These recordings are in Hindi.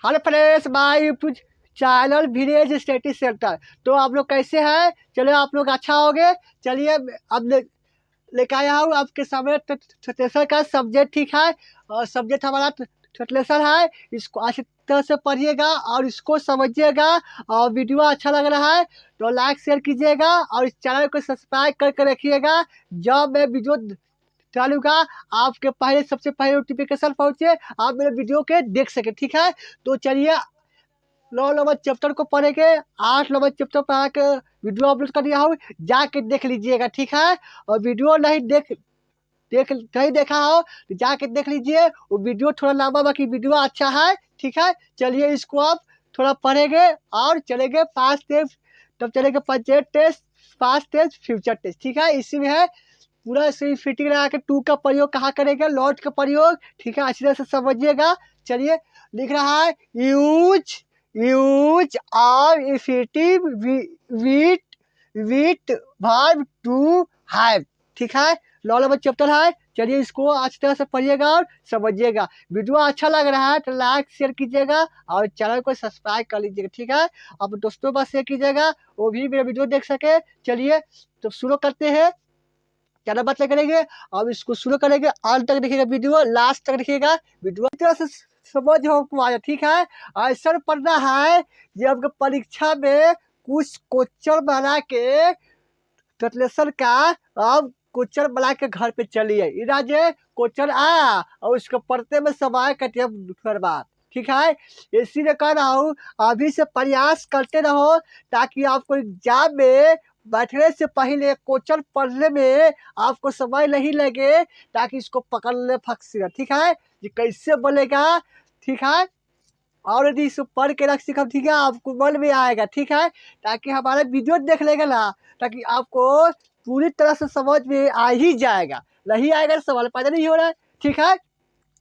Hello friends, my YouTube channel village study centre. तो आप लोग कैसे हैं? चलो आप लोग अच्छा होगे। चलिए अब लेके आया हूँ आपके सामने ट्रेसर का सब्जेक्ट, ठीक है। और सब्जेक्ट हमारा ट्रेसर है। इसको अच्छी तरह से पढ़िएगा और इसको समझिएगा। और वीडियो अच्छा लग रहा है तो लाइक शेयर कीजिएगा और इस चैनल को सब्सक्राइब करके रखिएगा। जब मैं वीडियो डालूंगा आपके पहले सबसे पहले नोटिफिकेशन पहुंचे, आप मेरे वीडियो के देख सके, ठीक है। तो चलिए 9 नंबर चैप्टर को पढ़ेंगे। 8 नंबर चैप्टर पढ़ा के वीडियो अपलोड कर दिया हूँ, जाके देख लीजिएगा, ठीक है। और वीडियो नहीं देखा हो तो जाके देख लीजिए। वो वीडियो थोड़ा लंबा, बाकी वीडियो अच्छा है, ठीक है। चलिए इसको आप थोड़ा पढ़ेंगे और चलेंगे पास्ट टेस्ट, तब चलेंगे पंचायत test, past test, future test, ठीक है। इसी में है पूरा सही फिटिंग लगा के टू का प्रयोग कहाँ करेंगे, लॉट का प्रयोग, ठीक है। अच्छी तरह से समझिएगा। चलिए लिख रहा है यूज यूज और effective with with verb to have, ठीक है। 9 नंबर चैप्टर है। चलिए इसको अच्छी तरह से पढ़िएगा और समझिएगा। वीडियो अच्छा लग रहा है तो लाइक शेयर कीजिएगा और चैनल को सब्सक्राइब कर लीजिएगा, ठीक है। अब दोस्तों बस शेयर कीजिएगा, वो भी मेरा वीडियो देख सके। चलिए तो शुरू करते हैं। ज़्यादा बात नहीं करेंगे, अब इसको शुरू करेंगे। अंत तक देखिएगा वीडियो, लास्ट तक देखिएगा वीडियो, अच्छी तरह से समझ हमको आया, ठीक है। ऐसा पढ़ना है कि आपके परीक्षा में कुछ क्वेश्चन बना के ट्रांसलेशन का, अब क्वेश्चन बना के घर पे चलिए। इराजे क्वेश्चन आया और उसको पढ़ते में समय कटिए बर्बाद, ठीक है। इसीलिए कह रहा हूँ अभी से प्रयास करते रहो ताकि आपको एग्जाम में बैठने से पहले क्वेश्चन पढ़ने में आपको समय नहीं लगे, ताकि इसको पकड़ने फंसे, ठीक है। ये कैसे बोलेगा, ठीक है। और यदि इसे पढ़ के रख सीखा, ठीक है, आपको मन में आएगा, ठीक है। ताकि हमारा वीडियो देख लेगा ना, ताकि आपको पूरी तरह से समझ में आ ही जाएगा। नहीं आएगा तो सवाल पैदा नहीं हो रहा है, ठीक है।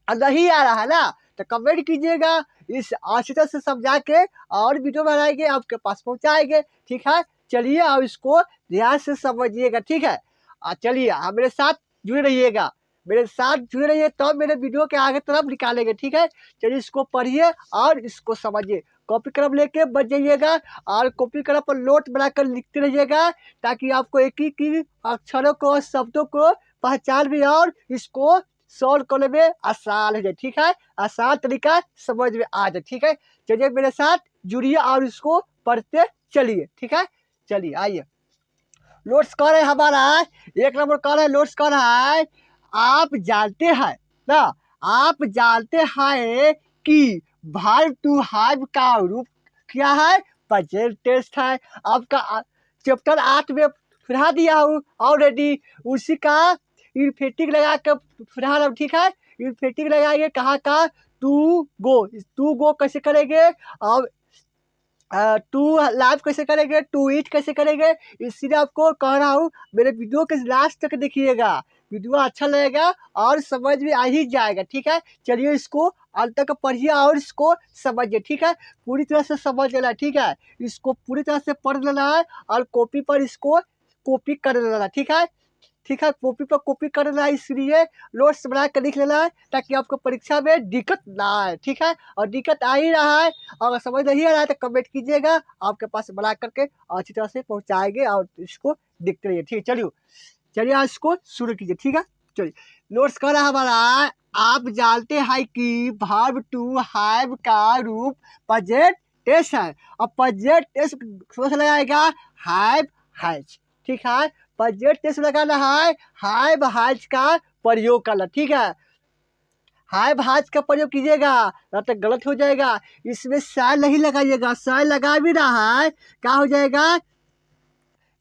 और नहीं आ रहा है ना तो कमेंट कीजिएगा, इस अच्छी तरह से समझा के और वीडियो बनाएंगे आपके पास पहुंचाएंगे, ठीक है। चलिए अब इसको ध्यान से समझिएगा, ठीक है। चलिए आप मेरे साथ जुड़े रहिएगा, मेरे साथ जुड़े रहिए तब मेरे वीडियो के आगे तरफ निकालेंगे, ठीक है। चलिए इसको पढ़िए और इसको समझिए। कॉपी कलम लेके बच जाइएगा और कॉपी कलम पर नोट बनाकर लिखते रहिएगा, ताकि आपको एक ही अक्षरों को, शब्दों को पहचान भी और इसको सॉल्व करने में आसान हो जाए, ठीक है। आसान तरीका समझ में आ जाए, ठीक है। चलिए मेरे साथ जुड़िए और इसको पढ़ते चलिए, ठीक है। चलिए आइए, नोट्स कौन है हमारा? 1 नंबर कौन है? नोट्स कौन है? आप जानते हैं ना, आप जानते हैं कि वर्ब टू हैव का रूप क्या है? प्रेजेंट टेंस है। आपका चैप्टर 8 में पढ़ा दिया हूँ ऑलरेडी, उसी का इन्फेटिक लगा कर पढ़ा रहा हूँ, ठीक है। इन्फेटिक लगाएंगे कहाँ का? टू गो कैसे करेंगे, और टू लाइव कैसे करेंगे, टू ईट कैसे करेंगे, इसलिए आपको कह रहा हूँ मेरे वीडियो के लास्ट तक देखिएगा। वीडियो अच्छा लगेगा और समझ में आ ही जाएगा, ठीक है। चलिए इसको अंत तक पढ़िए और इसको समझिए, ठीक है। पूरी तरह से समझ लेना, ठीक है। इसको पूरी तरह से पढ़ लेना है और कॉपी पर इसको कॉपी कर लेना, ठीक है। ठीक है, कॉपी पर कॉपी कर लेना है, इसलिए नोट्स बना कर लिख लेना है ताकि आपको परीक्षा में दिक्कत ना आए, ठीक है। और दिक्कत आ ही रहा है, अगर समझ नहीं आ रहा है तो कमेंट कीजिएगा, आपके पास बना करके अच्छी तरह से पहुंचाएंगे और इसको देखते रहिए, ठीक है। चलिए चलिए आज इसको शुरू कीजिए, ठीक है। चलिए नोट्स कर रहा हमारा। आप जानते हैं कि वर्ब टू हैव का रूप प्रेजेंट टेंस है, और प्रेजेंट टेंस सोच लगाएगा हैव हैज, ठीक है। प्रेजेंट टेंस लगाना है, हैव हैज का प्रयोग करना, ठीक है। हैव हैज का प्रयोग कीजिएगा ना तो गलत हो जाएगा। इसमें शायद नहीं लगाइएगा, शायद लगा भी रहा है क्या हो जाएगा?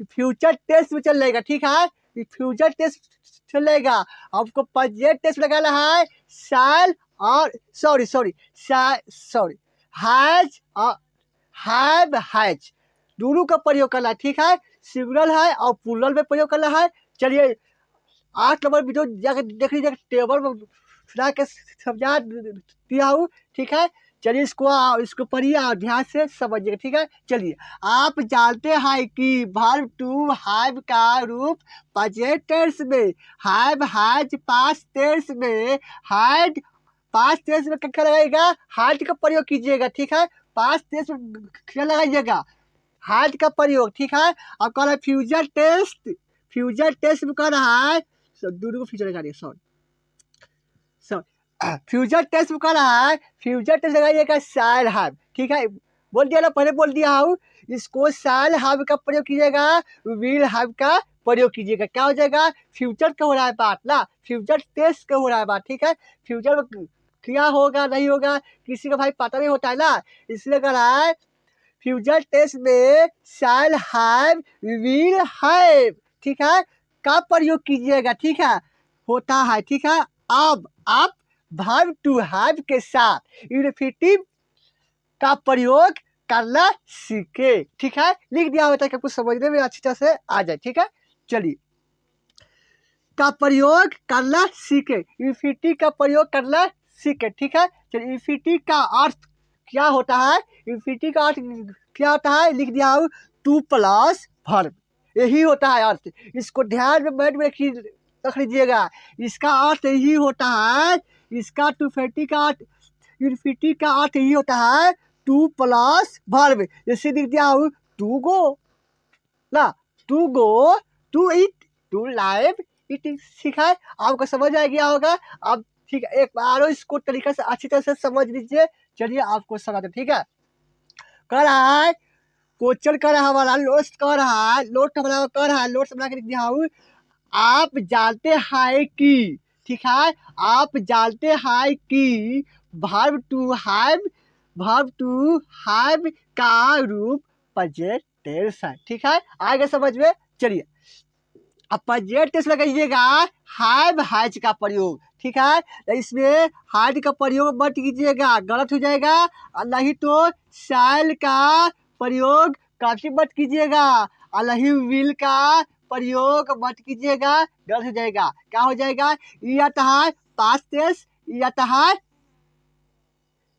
फ्यूचर टेस्ट में चल जाएगा, ठीक है। फ्यूचर टेस्ट चलेगा, आपको प्रेजेंट टेस्ट लगाना है। शायद और सॉरी हैज और हैव हैज दोनों का प्रयोग करना है, ठीक है। सिंगुलर है और प्लूरल में प्रयोग करना है। चलिए 8 नंबर वीडियो जाकर देख लीजिए, टेबल में बना के समझा दिया हूँ, ठीक है। चलिए इसको पढ़िए और ध्यान से समझिएगा, ठीक है। चलिए आप जानते हैं कि वर्ब टू हैव का रूप प्रेजेंट टेंस में, हैव हैज पास्ट टेंस में, हैड पास्ट टेंस में क्या लगाइएगा, हार्ड का प्रयोग कीजिएगा, ठीक है। पास्ट टेंस में क्या लगाइएगा, हार्ड का प्रयोग, ठीक है। अब कह रहा है फ्यूचर टेंस, फ्यूचर टेंस में कह रहा है दोनों को फ्यूचर लगा दिया, सॉरी फ्यूचर टेंस में कह रहा है, फ्यूचर टेंस लगाइएगा शैल हैव, ठीक है। बोल दिया ना, पहले बोल दिया हूँ, इसको शैल हैव का प्रयोग कीजिएगा, विल हैव का प्रयोग कीजिएगा, क्या हो जाएगा, फ्यूचर का हो रहा है बात ना, फ्यूचर टेंस का हो रहा है बात, ठीक है। फ्यूचर में क्या होगा नहीं होगा किसी का भाई पता नहीं होता है ना, इसलिए कह रहा है फ्यूचर टेंस में शैल हैव, विल हैव, ठीक है, का प्रयोग कीजिएगा, ठीक है, होता है, ठीक है। अब आप वर्ब टू हैव के साथ इन्फिनिटिव का प्रयोग करना सीखे, ठीक है। लिख दिया होता है कि आपको समझने में अच्छी तरह से आ जाए, ठीक है। चलिए, का प्रयोग करना सीखे, इन्फिनिटी का प्रयोग करना सीखे, ठीक है। चलिए, इन्फिनिटी का अर्थ क्या होता है, इन्फिनिटी का अर्थ क्या होता है, लिख दिया हूँ, टू प्लस वर्ब, यही होता है अर्थ। इसको ध्यान में बैठ में रख लीजिएगा, इसका अर्थ यही होता है, इसका इन्फिनिटी का अर्थ, इन्फिनिटी का अर्थ यही होता है, टू प्लस वर्ब। जैसे लिख दिया हूँ, टू गो ना, to go, to eat, to live it, सीखा है, आपको समझ आ गया होगा। अब ठीक है, एक बार इसको तरीके से अच्छी तरह से समझ लीजिए। चलिए आपको समझाते, ठीक है। कह रहा है क्वेश्चन कर रहा है हमारा, नोट्स कर रहा है, नोट हमारा कर रहा है, नोट्स बना के लिख दिया हूँ, आप जानते हैं कि, ठीक है, आप जानते हैं कि verb to have, verb to have का रूप प्रेजेंट टेंस है, ठीक है, आगे समझ में। चलिए, अब प्रेजेंट टेंस लगाइएगा हैव हैज का प्रयोग, ठीक है। इसमें हैड का प्रयोग मत कीजिएगा, गलत हो जाएगा, नहीं तो शैल का प्रयोग काफी मत कीजिएगा, नहीं विल का प्रयोग मत कीजिएगा, गलत हो जाएगा। क्या हो जाएगा, ये आता है पास्ट टेंस, ये आता है,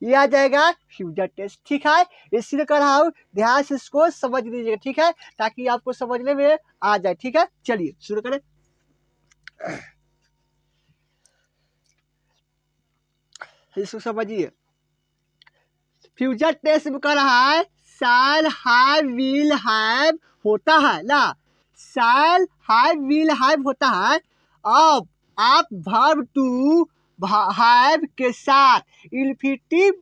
ये आ जाएगा फ्यूचर टेंस, ठीक है। इसलिए कर रहा हूँ, ध्यान से इसको समझ लीजिएगा, ठीक है, ताकि आपको समझने में आ जाए, ठीक है। चलिए शुरू करें। इसको समझिए, फ्यूचर टेंस में कर रहा है शैल हैव विल हैव होता है ना, शैल हैव विल हैव होता है। अब आप वर्ब टू हैव के साथ इन्फिनिटिव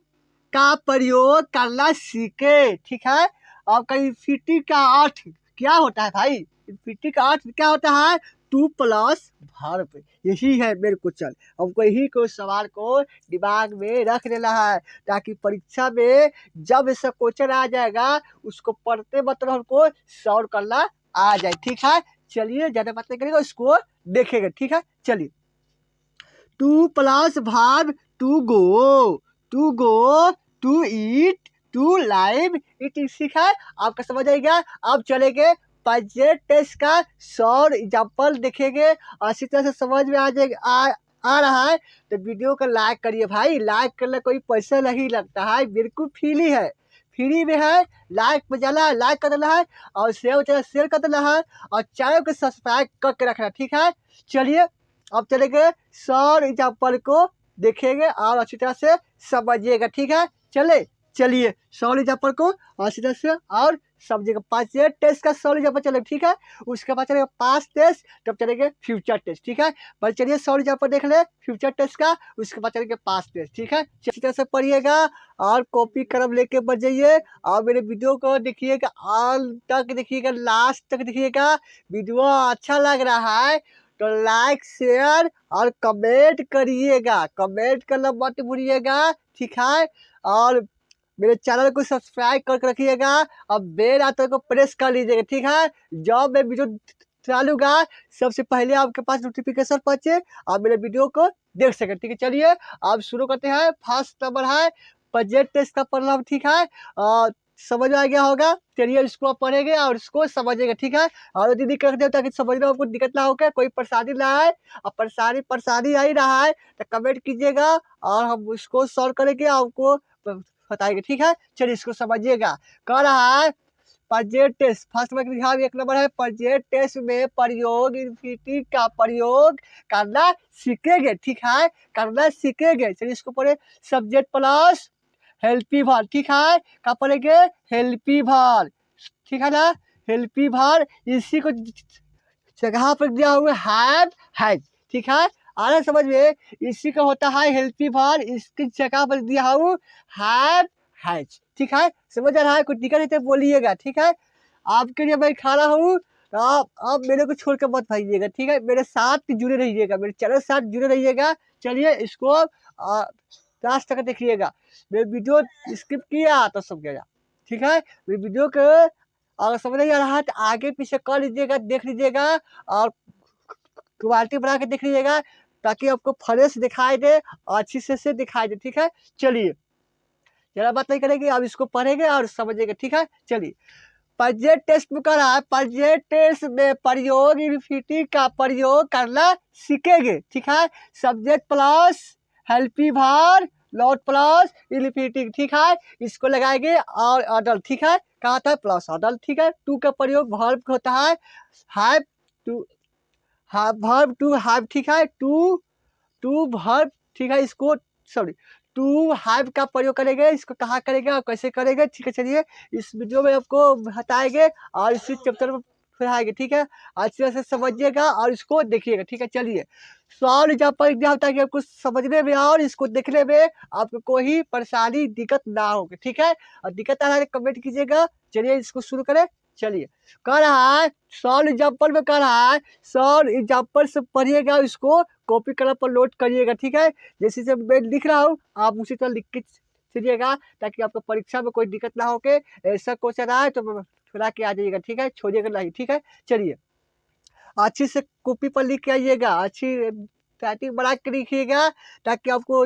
का प्रयोग करना सीखे, ठीक है। आपका इन्फिनिटिव का अर्थ क्या होता है भाई, इन्फिनिटिव का अर्थ क्या होता है, टू प्लस वर्ब, यही है मेरे क्वेश्चन। हमको यही को सवाल को दिमाग में रख लेना है, ताकि परीक्षा में जब ऐसा क्वेश्चन आ जाएगा उसको पढ़ते मतलब हमको सॉल्व करना आ जाए, ठीक है। चलिए ज्यादा बात नहीं करेगा, इसको देखेगा, ठीक है। चलिए, to plus verb to go, to go, to eat, to live it, सीखा है, आपका समझ आएगा। अब चलेंगे प्रेजेंट टेंस का 100 एग्जाम्पल देखेंगे, और इसी तरह से समझ में आ जाएगा, आ रहा है तो वीडियो को लाइक करिए भाई, लाइक करने कोई पैसा नहीं लगता है, बिल्कुल फ्री है, फ्री में है। लाइक पे जाना है, लाइक कर देना है, और शेयर कर देना है, और चैनल को सब्सक्राइब करके रखना, ठीक है। चलिए अब चलेंगे 100 एग्जाम्पल को देखेंगे और अच्छी तरह से समझिएगा, ठीक है। चलिए 100 एग्जाम्पल को अच्छी तरह से और समझिएगा। प्रेजेंट टेंस का 100 एग्जाम्पल चलेगा, ठीक है। उसके बाद चलेगा पास्ट टेंस, तब चलेंगे फ्यूचर टेंस, ठीक है। पर चलिए 100 एग्जाम्पल देख ले फ्यूचर टेंस का, उसके बाद चलेंगे पास्ट टेंस, ठीक है। अच्छी तरह से पढ़िएगा और कॉपी कलम लेके बढ़ जाइए, और मेरे वीडियो को देखिएगा, ऑल तक देखिएगा, लास्ट तक देखिएगा। वीडियो अच्छा लग रहा है तो लाइक शेयर और कमेंट करिएगा, कमेंट करना मत भूलिएगा, ठीक है। और मेरे चैनल को सब्सक्राइब करके रखिएगा, और बेल आइकन को प्रेस कर लीजिएगा, ठीक है। जब मैं वीडियो डालूंगा सबसे पहले आपके पास नोटिफिकेशन पहुंचे और मेरे वीडियो को देख सके, ठीक है। चलिए अब शुरू करते हैं। फर्स्ट नंबर है प्रेजेंट टेंस का पढ़ना, ठीक है, और समझ में आ गया होगा। चलिए इसको आप पढ़ेंगे और इसको समझेंगे, ठीक है। और यदि दिक्कत है ताकि समझने में आपको दिक्कत ना हो, क्या कोई परेशानी ना आए, और परेशानी आ ही रहा है तो कमेंट कीजिएगा और हम उसको सॉल्व करेंगे, आपको बताएंगे, ठीक है। चलिए इसको समझिएगा। कह रहा है प्रेजेंट टेंस फर्स्ट में यहाँ एक नंबर है, प्रेजेंट टेंस में प्रयोग इन्फिनिटिव का प्रयोग करना सीखेंगे, ठीक है, करना सीखेंगे। चलिए इसको पढ़े, सब्जेक्ट प्लस हेल्पी वर्ब, ठीक है, क्या पढ़ेंगे, हेल्पी वर्ब, ठीक है ना, हेल्पी वर्ब इसी को जगह पर दिया हुआ हैज, ठीक है, आ रहा समझ में, इसी का होता है हेल्पी वर्ब, इसकी जगह पर दिया हुआ हैज, ठीक है, समझ आ रहा है, कुछ दिक्कत है तो बोलिएगा, ठीक है। आपके लिए मैं खा रहा हूँ, तो आप मेरे को छोड़ कर मत भाइएगा, ठीक है, मेरे साथ जुड़े रहिएगा, मेरे चैनल के साथ जुड़े रहिएगा। चलिए इसको लास्ट तक देखिएगा, मेरे वीडियो स्किप किया तो सब गया, ठीक है, मेरे वीडियो को अगर समझ नहीं आ रहा है तो आगे पीछे कर लीजिएगा, देख लीजिएगा और क्वालिटी बना के देख लीजिएगा, ताकि आपको फ्रेश दिखाई दे, अच्छी से दिखाई दे, ठीक है। चलिए जरा बात नहीं करेंगे, अब इसको पढ़ेंगे और समझेंगे, ठीक है। चलिए प्रेजेंट टेंस में कर रहा है, प्रेजेंट टेंस में प्रयोग इन्फिनिटिव का प्रयोग करना सीखेंगे, ठीक है, subject plus helping verb not plus infinitive, ठीक है, इसको लगाएंगे और अडल्ट, ठीक है, कहा था प्लस अडल्ट, ठीक है। टू का प्रयोग वर्ब होता है have to, verb to have, ठीक है, टू वर्ब, ठीक है, इसको सॉरी टू हैव का प्रयोग करेंगे, इसको कहाँ करेंगे और कैसे करेंगे, ठीक है। चलिए इस वीडियो में आपको बताएंगे और इसी चैप्टर में पढ़ाएंगे, ठीक है, अच्छी तरह से समझिएगा और इसको देखिएगा, ठीक है। चलिए सॉल्व एग्जाम्पल क्या होता है कि आपको समझने में और इसको देखने में आपको कोई परेशानी दिक्कत ना होगी, ठीक है, और दिक्कत आ रहा है कमेंट कीजिएगा। चलिए इसको शुरू करें। चलिए कह रहा है सॉल्व एग्जाम्पल में कह रहा है, सॉल्व एग्जाम्पल से पढ़िएगा, इसको कॉपी कलर पर नोट करिएगा, ठीक है, जैसे से मैं लिख रहा हूँ आप उसी तरह लिख के चलिएगा, ताकि आपको परीक्षा में कोई दिक्कत ना हो के ऐसा क्वेश्चन आए तो थोड़ा के आ जाइएगा, ठीक है, छोड़िएगा नहीं, ठीक है। चलिए अच्छी से कॉपी पर लिख के आइएगा, अच्छी राइटिंग बना के लिखिएगा, ताकि आपको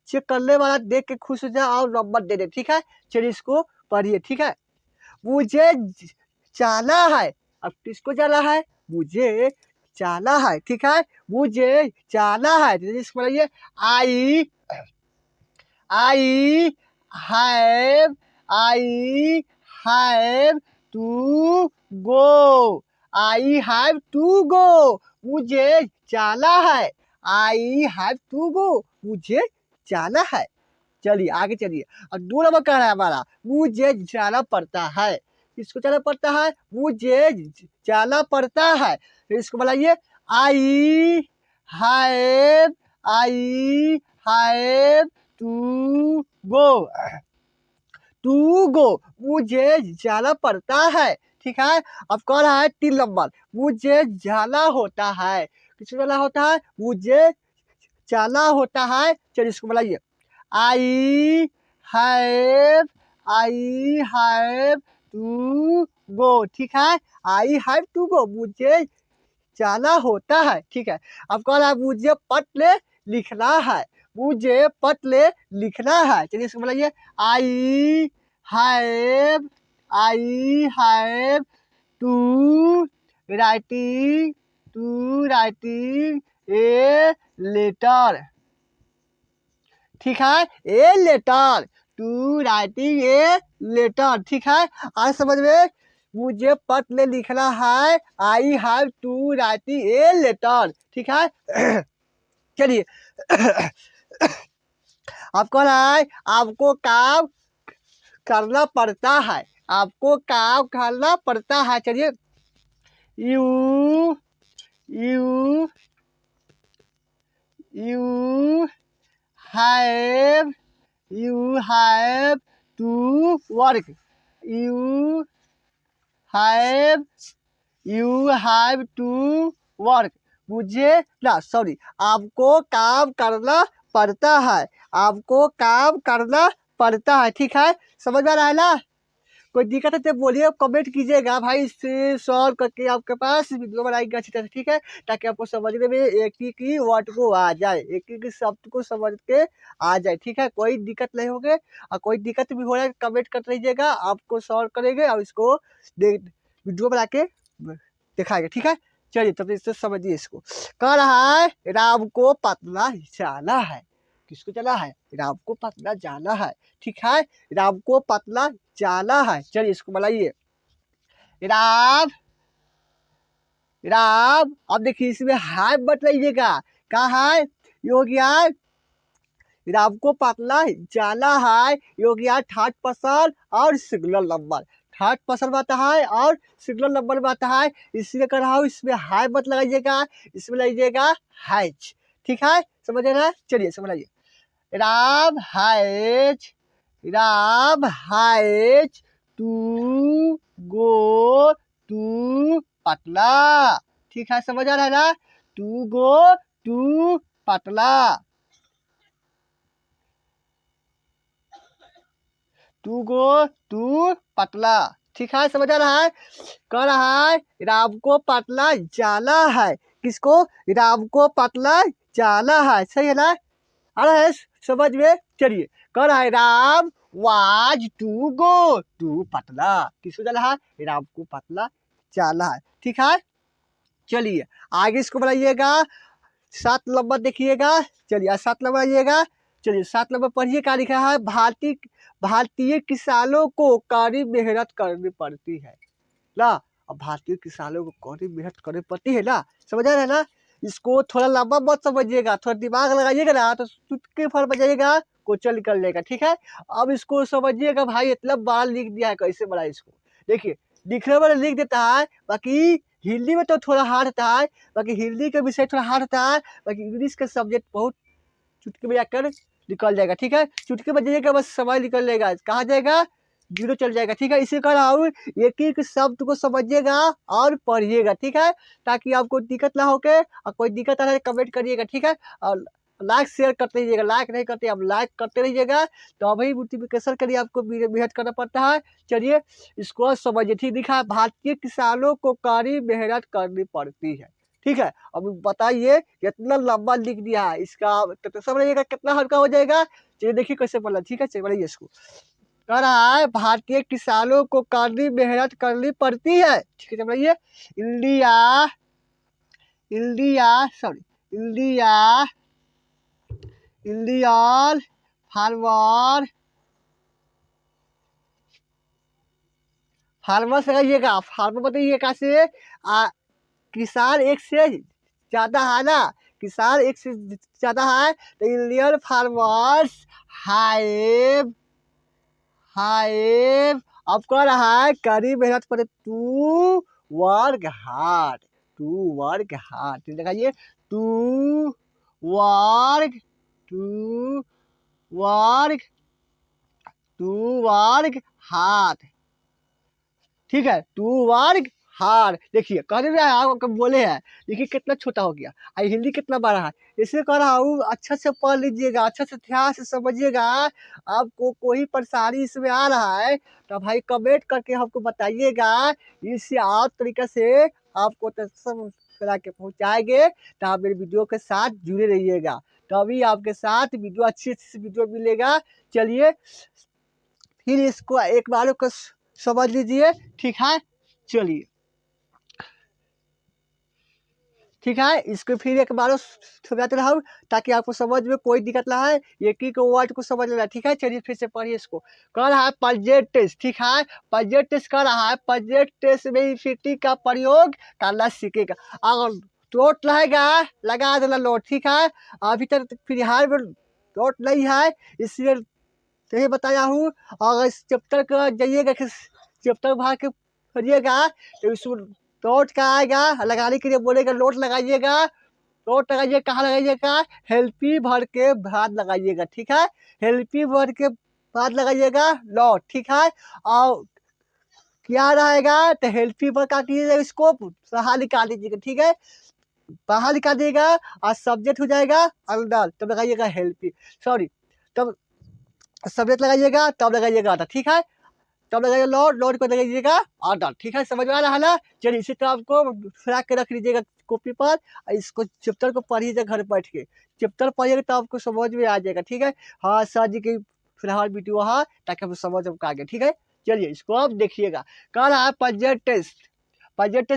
चेक करने वाला देख के खुश हो जाए और नंबर दे दे, ठीक है। चलिए इसको पढ़िए, ठीक है। मुझे जाना है, अब किसको जाना है, मुझे जाना है, ठीक है, मुझे जाना है, तो इसको बोलिए I have to go, I have to go, मुझे जाना है, आई हैव टू गो, मुझे जाना है। चलिए आगे चलिए, और 2 नंबर कह रहा है हमारा, मुझे जाना पड़ता है, किसको जाना पड़ता है, मुझे जाना पड़ता है, फिर इसको बुलाइए आई हैव टू गो, मुझे जाना पड़ता है, ठीक है। अब कह रहा है 3 नंबर, मुझे जाना होता है, किसको जाना होता है, मुझे जाना होता है। चलिए इसको बुलाइए आई हैव टू गो, ठीक है, आई हैव टू गो, मुझे जाना होता है, ठीक है। अब कह रहा है मुझे पत्र लिखना है, मुझे पत्र लिखना है, चलिए इसको बोलिए I have to writing a letter, ठीक है, a letter, to writing a letter, ठीक है, आज समझ में, मुझे पत्र लिखना है, I have to writing a letter, ठीक है। चलिए आप कह रहा है आपको काम करना पड़ता है, आपको काम करना पड़ता है, चलिए you have to work, you have to work, मुझे ना सॉरी, आपको काम करना पड़ता है, आपको काम करना पड़ता है, ठीक है, समझ में आ रहा है ना। कोई दिक्कत है तो बोलिए, कमेंट कीजिएगा भाई, इससे सॉल्व करके आपके पास वीडियो बनाएंगे अच्छी तरह से, ठीक है, ताकि आपको समझने में एक ही वर्ड को आ जाए, एक ही शब्द को समझ के आ जाए, ठीक है, कोई दिक्कत नहीं होगी, और कोई दिक्कत भी हो रहा है कमेंट कर लीजिएगा, आपको सॉल्व करेंगे और इसको वीडियो बना के दिखाएंगे, ठीक है। चलिए तब इससे समझिए, इसको कह रहा है राम को पटना जाना है, किसको जाना है, राम को पटना जाना है, ठीक है, राम को पटना जाना है। चलिए इसको बनाइए राम राम। अब देखिए इसमें हाय मत लीजिएगा, कहा है ये हो गया राम को पतला जाना है, ये हो गया थर्ड पर्सन और सिंगुलर नंबर। थर्ड पर्सन बाता है और सिंगुलर नंबर बाता है, इसलिए कर रहा हूँ इसमें हाय मत लगाइएगा, इसमें लगाइएगा हैच। ठीक है, समझ रहे हैं? चलिए समझिए, Ram has, Ram has to go to Patna. ठीक है, समझ आ रहा है ना? To go to Patna, to go to Patna. ठीक है, समझ आ रहा है? कह रहा है राम को पटना जाना है, किसको? राम को पटना जाना है, सही है ना? आ रहा है समझ में? चलिए, कह रहा है Ram was to go to Patna, किसको जाना है? राम को पटना जाना है। ठीक है, चलिए आगे इसको बनाइएगा। 7 नंबर देखिएगा। चलिए 7 नंबर आइएगा। चलिए 7 नंबर पढ़िए, क्या लिखा है? भारतीय किसानों को कड़ी मेहनत करनी पड़ती है ना। अब भारतीय किसानों को कड़ी मेहनत करनी पड़ती है ना, समझ आ रहा है ना? इसको थोड़ा लंबा मत समझिएगा, थोड़ा दिमाग लगाइएगा ना तो चुटकी फल बजाइएगा, क्वेश्चन निकल लेगा। ठीक है, अब इसको समझिएगा भाई, इतना बाल लिख दिया है, कैसे बड़ा इसको देखिए, लिखने वाले लिख देता है, बाकी हिंदी में तो थोड़ा हार्ड होता है, बाकी हिंदी का विषय थोड़ा हार्ड होता है, बाकी इंग्लिश का सब्जेक्ट बहुत चुटकी बजाकर निकल जाएगा। ठीक है, चुटकी बजाइएगा बस समय निकल जाएगा, कहाँ जाएगा? जीरो चल जाएगा। ठीक है, इसी कह रहा हूँ एक एक शब्द को समझिएगा और पढ़िएगा। ठीक है, ताकि आपको दिक्कत ना होके, और कोई दिक्कत आ रहा है कमेंट करिएगा। ठीक है, और लाइक शेयर करते रहिएगा, लाइक नहीं करते आप लाइक करते रहिएगा, तो अभी नोटिफिकेशन के लिए आपको मेहनत करना पड़ता है। चलिए इसको समझिए, ठीक दिखा है, भारतीय किसानों को कड़ी मेहनत करनी पड़ती है। ठीक है, अब बताइए कितना लंबा लिख दिया है इसका, तो समझिएगा कितना हल्का हो जाएगा। चलिए देखिए कैसे पढ़ना। ठीक है, चलिए इसको कह रहा है भारतीय किसानों को कड़ी मेहनत करनी पड़ती है। ठीक है, समझिए, India India sorry India Indian farmer, farmer से कहिएगा, फार्मर बताइए कहा से किसान एक से ज्यादा है ना, किसान एक से ज्यादा है, तो इंडियन फार्मर्स हाइव हाइव। अब कह रहा है कड़ी मेहनत पर to work hard, to work hard दिखाइए, to work to work to work hard. ठीक है, टू वर्क हार्ड। देखिए कह रहे हैं आप बोले हैं, देखिए कितना छोटा हो गया, आई हिंदी कितना बड़ा है, इसलिए कह रहा हूँ अच्छा से पढ़ लीजिएगा, अच्छा से ध्यान से समझिएगा। आपको कोई परेशानी इसमें आ रहा है तो भाई कमेंट करके हमको बताइएगा, इससे और तरीके से आपको सब करा के पहुँचाएंगे। तो आप मेरे वीडियो के साथ जुड़े रहिएगा, तभी आपके साथ वीडियो अच्छी वीडियो मिलेगा। चलिए फिर इसको एक बार को समझ लीजिए। ठीक है, चलिए ठीक है, इसको फिर एक बार समझाते रहा ताकि आपको समझ में कोई दिक्कत ना है, एक ही को वर्ड को समझ लेना। ठीक है, चलिए फिर से पढ़िए इसको। कह रहा है प्रोजेक्ट टेस्ट। ठीक है, प्रोजेक्ट टेस्ट कर रहा है, प्रोजेक्ट टेस्ट में इंफिनिटी का प्रयोग करना सीखेगा। अगर नोट रहेगा लगा देना नोट। ठीक है, अभी तक फिलहाल में नोट नहीं है, इसलिए यही बताया हूँ। अगर इस चैप्टर का जाइएगा, चैप्टर भाग के पढ़िएगा तो इसको नोट का आएगा, लगाने के लिए बोलेगा नोट लगाइएगा। नोट लगाइए, कहाँ लगाइएगा? हेल्पी भर के बाद लगाइएगा। ठीक है, हेल्पी भर के बाद लगाइएगा नोट। ठीक है, और क्या रहेगा तो हेल्पी भर का कीजिएगा, इसको बाहर निकाल दीजिएगा। ठीक है, बाहर निकाल दिएगा और सब्जेक्ट हो जाएगा अंदर, तब लगाइएगा हेल्पी, सॉरी तब सब्जेक्ट लगाइएगा, तब लगाइएगा। ठीक है, तब लगाइए लॉर्ड, लॉर्ड को लगाइएगा ऑर्डर। ठीक है, समझ में आ रहा है ना? चलिए इसी तरह आपको फैला के रख लीजिएगा कॉपी पर, इसको चैप्टर को पढ़िएगा घर बैठ के, चैप्टर पढ़िएगा तो आपको समझ में आ जाएगा। ठीक है, हाँ सर जी की फिलहाल वीडियो हाँ, ताकि हम समझ हम आगे। ठीक है, चलिए इसको आप देखिएगा। कह रहा है प्रोजेक्ट टेस्ट, प्रोजेक्ट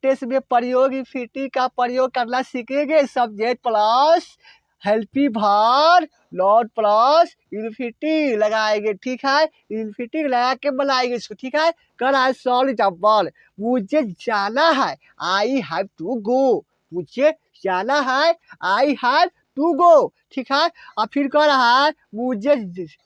टेस्ट में प्रयोग इंफिनिटी का प्रयोग करना सीखेंगे, subject plus helping verb not plus infinitive लगाएंगे, ठीक है। इन्फिनिटिव लगा के बनाएंगे इसको, ठीक है। कर रहा है सॉल्व एग्जाम्पल। मुझे जाना है, आई हैव टू गो। मुझे जाना है, आई हैव टू गो, ठीक है। और फिर कह रहा है मुझे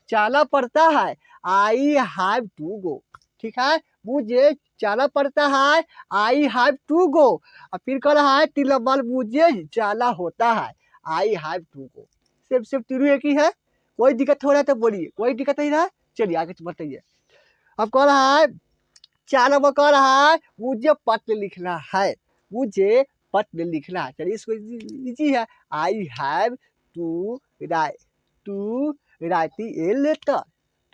जाना पड़ता है, आई हैव टू गो, ठीक है। मुझे जाना पड़ता है, आई हैव टू गो। और फिर कह रहा है 3 नंबर मुझे जाना होता है, आई हैव टू गो। सिर्फ तीनों एक ही है। कोई दिक्कत हो रहा है तो बोलिए, कोई दिक्कत नहीं रहा। चलिए आगे बताइए। अब कह रहा है 4 नंबर कह रहा है मुझे पत्र लिखना है, मुझे पत्र लिखना है। चलिए इसको इजी है, I have to writing a letter,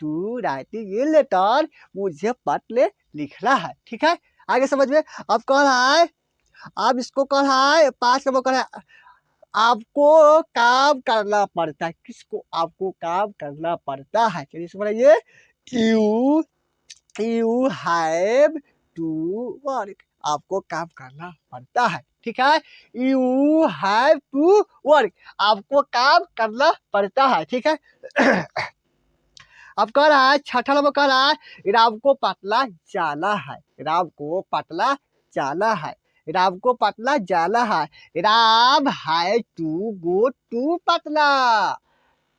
to writing a letter, मुझे पत्र लिखना है, ठीक है। आगे समझ में। अब कह रहा है, अब इसको कह रहा है 5 नंबर कह रहा है आपको काम करना पड़ता है। किसको? आपको काम करना पड़ता है। चलिए इसको बताइए, यू हैव टू वर्क, आपको काम करना पड़ता है, ठीक है। यू हैव टू वर्क, आपको काम करना पड़ता है, ठीक है। अब कह रहा है 6 नंबर कह रहा है राम को पटना जाना है, राम को पटना जाना है, राम को पटना जाना है। राम है टू गो टू पटना,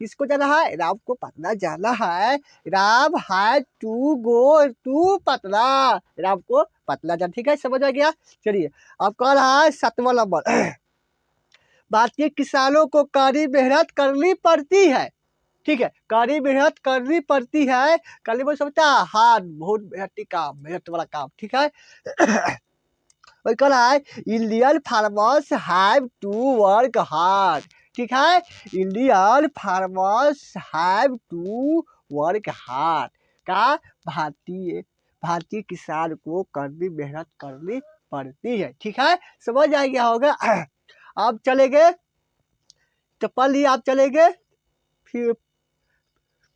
किसको जाना है? राम को पटना जाना है, राम है to go to Patna, Ram को पटना जाना, ठीक है। समझ आ गया। चलिए अब कह रहा है 7वां नंबर भारतीय किसानों को कड़ी मेहनत करनी पड़ती है, ठीक है। कड़ी मेहनत करनी पड़ती है, कड़ी मेहनत समझता है हार्ड, बहुत मेहनती काम, मेहनत वाला काम, ठीक है। और कह रहा है Indian farmers have to work hard, ठीक है। Indian farmers have to work hard का भारतीय किसान को कड़ी मेहनत करनी पड़ती है, ठीक है। समझ आ गया होगा। अब चलेंगे तो पढ़ लिए, आप चलेंगे फिर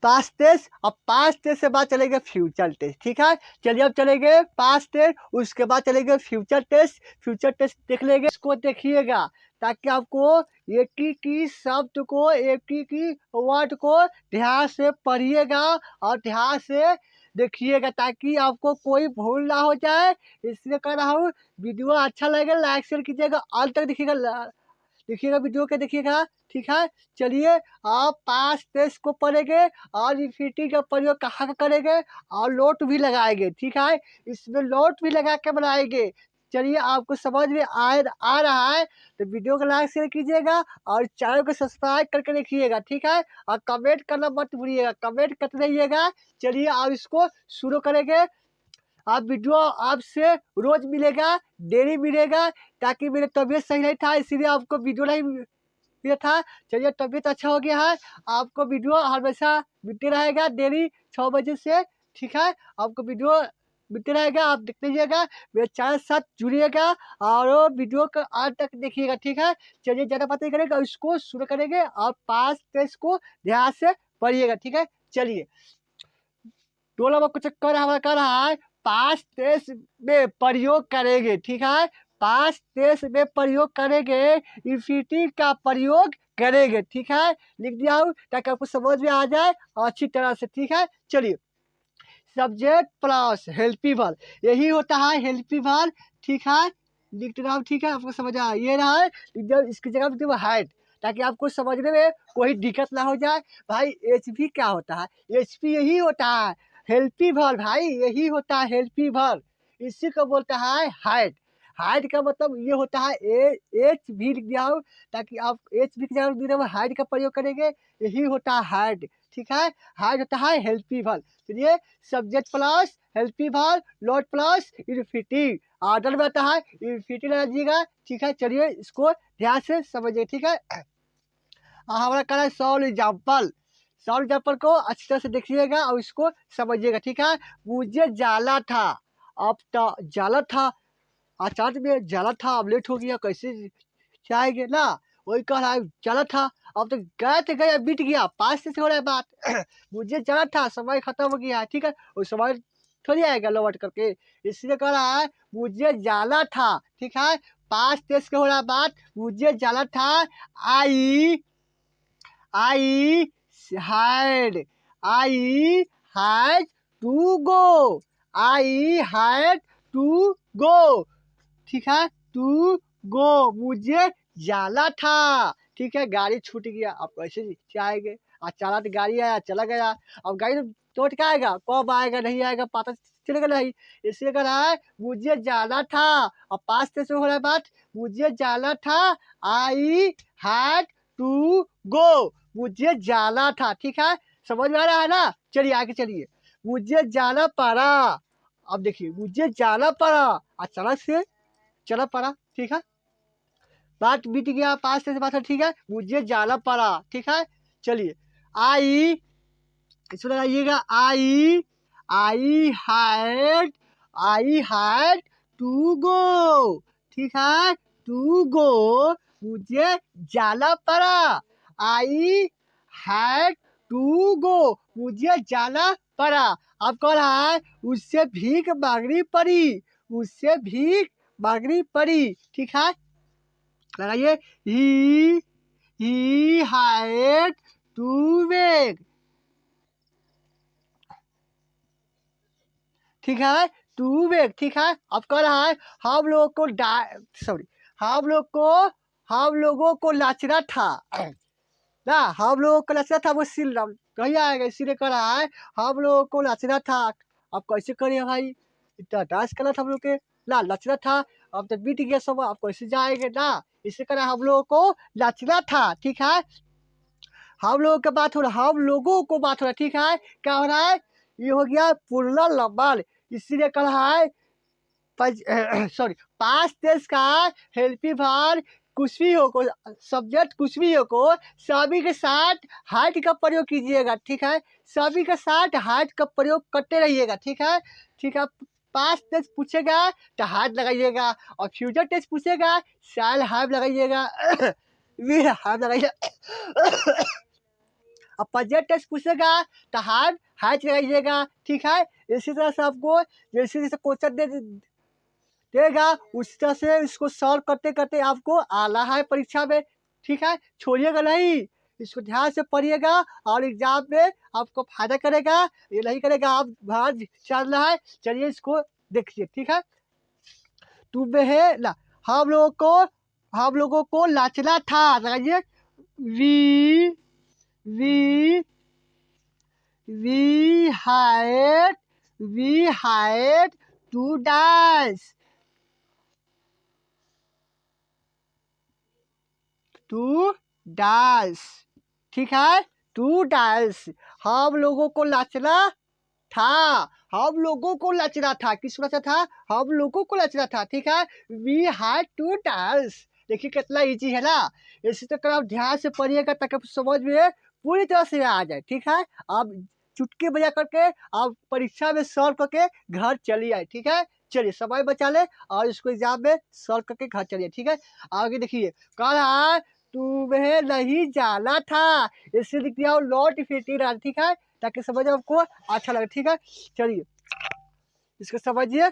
पास्ट टेस्ट। अब पास्ट टेस्ट से बाद चलेंगे फ्यूचर टेस्ट, ठीक है। चलिए अब चलेंगे पास्ट टेस्ट, उसके बाद चलेंगे फ्यूचर टेस्ट। फ्यूचर टेस्ट देख लेंगे, इसको देखिएगा ताकि आपको एक ही शब्द को, एक ही वर्ड को ध्यान से पढ़िएगा और ध्यान से देखिएगा ताकि आपको कोई भूल ना हो जाए। इसलिए कह रहा हूँ वीडियो अच्छा लगे लाइक शेयर कीजिएगा, अंत तक देखिएगा वीडियो के, देखिएगा, ठीक है। चलिए आप पास्ट टेस्ट को पढ़ेंगे और रिपीटिंग का प्रयोग कहाँ का करेंगे और नोट भी लगाएंगे, ठीक है। इसमें नोट भी लगा के बनाएंगे। चलिए आपको समझ में आ रहा है तो वीडियो को लाइक शेयर कीजिएगा और चैनल को सब्सक्राइब करके देखिएगा, ठीक है। और कमेंट करना मत भूलिएगा, कमेंट करते रहिएगा। चलिए आप इसको शुरू करेंगे। आप वीडियो आपसे रोज मिलेगा, डेली मिलेगा, ताकि मेरी तबीयत सही नहीं था इसीलिए आपको वीडियो नहीं मिला था। चलिए तबीयत अच्छा हो गया है, आपको वीडियो हमेशा मिलते रहेगा डेली 6 बजे से, ठीक है। आपको वीडियो मिलते रहेगा, आप देखते रहिएगा, मेरे चैनल के साथ जुड़िएगा और वीडियो को आज तक देखिएगा, ठीक है। चलिए ज़्यादा बात नहीं करेंगे, इसको शुरू करेंगे और पास टेस्ट को ध्यान से पढ़िएगा, ठीक है। चलिए 2 नंबर को चक्कर हमारा कर रहा है पास्ट टेंस में प्रयोग करेंगे, ठीक है। पास्ट टेंस में प्रयोग करेंगे, इंफिनिटिव का प्रयोग करेंगे, ठीक है। लिख दिया हूँ ताकि आपको समझ में आ जाए अच्छी तरह से, ठीक है। चलिए सब्जेक्ट प्लस हेल्पी वर्ब, यही होता है हेल्पी वर्ब, ठीक है। लिख रहा हूँ, ठीक है, आपको समझ आ ये रहा है। इसकी जगह पे वो हैड, ताकि आपको समझने में कोई दिक्कत ना हो जाए। भाई एचपी क्या होता है? एचपी यही होता है हेल्पी वर्ब, भाई यही होता है हेल्पी वर्ब, इसी को बोलता है हाइड। हाइड का मतलब ये होता है एच भी लिख दिया हूँ ताकि आप एच भी की जगह हाइड का प्रयोग करेंगे, यही होता है हाइड, ठीक है। हाइड होता है हेल्पी वर्ब। चलिए subject plus helping verb not plus infinitive order में आता है, इन्फिनिटिव लगा दीजिएगा, ठीक है। चलिए इसको ध्यान से समझिए, ठीक है। हमारा करा है सॉल्व एग्जाम्पल। सॉल्व एग्जाम्पल को अच्छी तरह से देखिएगा और इसको समझिएगा, ठीक है। मुझे जाला था, अब तो जाला था, अचानक में जाला था, अब लेट हो गया, कैसे जाएंगे ना। वही कह रहा है जाला था, अब तो गए थे, गए बीत गया, 5 से हो रहा है बात। मुझे जाला था, समय खत्म हो गया है, ठीक है। वो समय थोड़ी आएगा लौट करके, इसलिए कह रहा है मुझे जाला था, ठीक है। 5 तेज के हो रहा है बात, मुझे जाला था, आई I had to go. I had to go. ठीक है, टू गो, मुझे जाना था। ठीक है, गाड़ी छूट गया, आप कैसे जाएंगे? आज चला तो गाड़ी आया, चला गया। अब गाड़ी तो लौट के आएगा, कब आएगा नहीं आएगा पता चलेगा नहीं। इसलिए कह रहा है मुझे जाना था। अब पास से हो रहा है बात, मुझे जाना था। आई हैड टू गो, मुझे जाना था। ठीक है, समझ में आ रहा है ना? चलिए आगे चलिए। मुझे जाना पड़ा। अब देखिए, मुझे जाना पड़ा, अचानक से चला पड़ा। ठीक है, बात बीत गया, पास से बात है। ठीक है, मुझे जाना पड़ा। ठीक है, चलिए। आई, इसमें लगाइएगा I had I had to go. ठीक है, टू गो, मुझे जाना पड़ा। आई हैड टू गो, मुझे जाना पड़ा। अब कह रहा है उससे भीख मांगनी पड़ी, उससे भीख मांगनी पड़ी। ठीक है, लगाइए। He had to beg. ठीक है, टू बेग। ठीक है, अब कह रहा है हम लोगों को सॉरी, हम लोगों को लाचना था ना, हम लोगों को लाचना था। वो सिल कहीं आएगा, इसीलिए कह रहा है हम लोगों को लाचना था। अब कैसे करिए भाई, इतना डांस करना था हम लोग के ना, लचना था। अब तो बीत गया सब, आप कैसे जाएंगे ना, इसे कह रहा है हम लोगों को लचना था। ठीक है, हम लोगों का बात हो रहा, हम लोगों को बात हो रहा। ठीक है, क्या हो रहा है, ये हो गया पूर्ण लंबल, इसीलिए कह रहा है सॉरी, पास्ट टेंस का हेल्पिंग वर्ब कुछ भी हो को, सब्जेक्ट कुछ भी हो को, सभी के साथ हार्ट का प्रयोग कीजिएगा। ठीक है, सभी के साथ हार्ट का प्रयोग करते रहिएगा। ठीक है, ठीक है। पास्ट टेंस पूछेगा तो हार्ट लगाइएगा, और फ्यूचर टेंस पूछेगा शैल हैव लगाइएगा, विल हैव लगाइएगा। अब प्रेजेंट टेंस पूछेगा तो हैज लगाइएगा। ठीक है, इसी तरह से आपको जैसे जैसे क्वेश्चन देगा उसी तरह से इसको सॉल्व करते करते आपको आना है परीक्षा में। ठीक है, छोड़िएगा नहीं, इसको ध्यान से पढ़िएगा और एग्जाम में आपको फायदा करेगा। ये नहीं करेगा आप बाहर चल रहा है। चलिए इसको देखिए। ठीक है, तुम्हें है ना, हम लोगों को लाचना था, लगाइए। We we we had we had to dance to dance। ठीक है, टू डांस, हम लोगों को नाचना था, हम लोगों को नाचना था। किस वजह से था, हम लोगों को नाचना था। ठीक है, वी हैड टू डांस। देखिए कितना इजी है ना, इसी तरह आप ध्यान से पढ़िएगा ताकि समझ में पूरी तरह से आ जाए। ठीक है, आप चुटकी बजा करके आप परीक्षा में सॉल्व करके घर चलिए आए। ठीक है, चलिए समय बचा ले और इसको एग्जाम में सॉल्व करके घर चलिए। ठीक है, आगे देखिए, कह रहा है तुम्हें नहीं जाना था, इससे लिख दिया नॉट इफेक्टिव। ठीक है, ताकि समझ आपको अच्छा लगे। ठीक है, चलिए इसको समझिए।